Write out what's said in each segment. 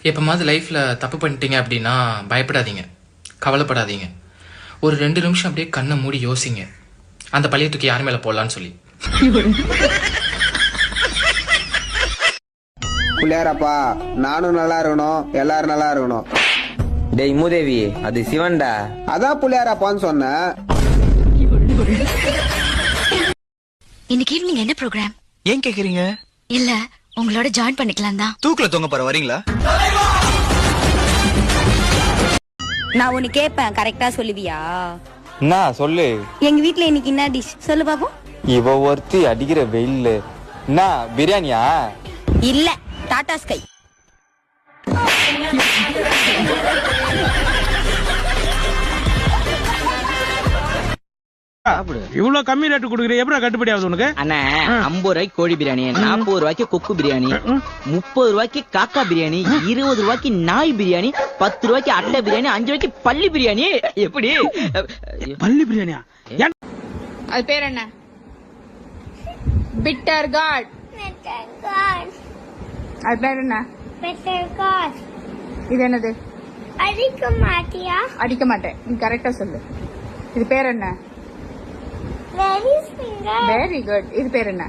எப்போமாவது லைஃப்பில் தப்பு பண்ணிட்டீங்க அப்படின்னா பயப்படாதீங்க, கவலைப்படாதீங்க. ஒரு 2 நிமிஷம் அப்படியே கண்ணை மூடி யோசிங்க, அந்த பழைய தூக்கி யார் மேலே போடலான்னு சொல்லி. பிள்ளையாரப்பா, நானும் நல்லா இருக்கணும், எல்லாரும் நல்லா இருக்கணும். டேய் மூதேவி, அது சிவன்டா. அதான் பிள்ளையாரப்பான்னு சொன்னேன். இன்னைக்கு ஈவினிங் என்ன ப்ரோக்ராம்? ஏன் கேக்குறீங்க? இல்ல, உங்களோட ஜாயின் பண்ணிக்கலாம் தான். தூக்குல தொங்க போற வரீங்களா? நான் ஒன்னு கேட்பேன், கரெக்டா சொல்லுவியா? என்ன சொல்லு. எங்க வீட்ல இன்னைக்கு என்ன டிஷ் சொல்லு பாப்போம். இவ ஒருத்தி அடிக்கிற வெயில். என்ன பிரியாணியா? இல்ல, டாடா ஸ்கை. இவ்வளவு கம்மி ரேட்டு கொடுக்குற எப்படி கட்டுப்படி ஆகுது உனக்கு? அண்ணா 50 ரூபாய்க்கு கோழி பிரியாணி, 40 ரூபாய்க்கு கொக்கு பிரியாணி, 30 ரூபாய்க்கு காக்கா பிரியாணி, 20 ரூபாய்க்கு நாய் பிரியாணி, 10 ரூபாய்க்கு அட்டை பிரியாணி, 5 ரூபாய்க்கு பள்ளி பிரியாணி. எப்படி பள்ளி பிரியாணியா? அது பேர் என்ன? Bitter God. அது பேர் என்ன? இது என்னது? அடிக்க மாட்டியா? அடிக்க மாட்டேன். நீ கரெக்டா சொல்லு. இது பேர் என்ன? Very good. இது பேர் என்ன?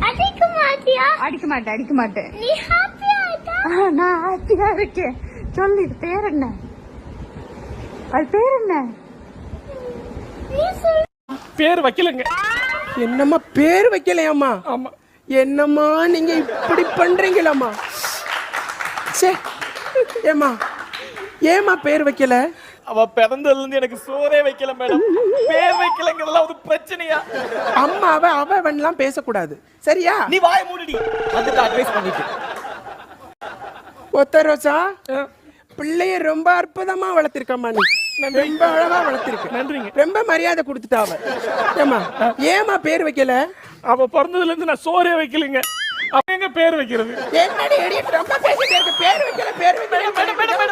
அடிக்க மாட்டியா? அடிக்க மாட்டேன், அடிக்க மாட்டேன். நீ ஹாப்பியா ஆயிட்டா? நான் ஹாப்பியா இருக்கேன். சொல்லு, இது பேர் என்ன? அது பேர் என்ன? நீ சொல்லு. பேர் வைக்கலங்க. என்னம்மா பேர் வைக்கலையாம்மா? ஆமா. என்னம்மா நீங்க இப்படி பண்றீங்களாம்மா? சே, ஏம்மா ஏம்மா பேர் வைக்கல? அவ பிறந்ததுல இருந்து எனக்கு சோறே வைக்கல மேடம். பேர் வைக்கலங்கிறதுலாம் ஒரு பிரச்சனையா? அம்மா அவன்லாம் பேசக்கூடாது, சரியா? நீ வாய மூடிடி. வந்துட்டு அட்வைஸ் பண்ணிட்டு. ஒத்த ரோசா, பிள்ளைய ரொம்ப அற்புதமா வளர்த்திருக்கம்மா. நீ ரொம்ப அழகா வளர்த்திருக்க. நன்றிங்க. ரொம்ப மரியாதை கொடுத்துட்டா அவ. ஏம்மா ஏம்மா பேர் வைக்கல? அவ பிறந்ததுல இருந்து நான் சோறே வைக்கலங்க. அவ எங்க பேர் வைக்கிறது? என்னடி ரொம்ப பேசிட்டே இருக்கு. பேர் வைக்கல, பேர் வைக்கல.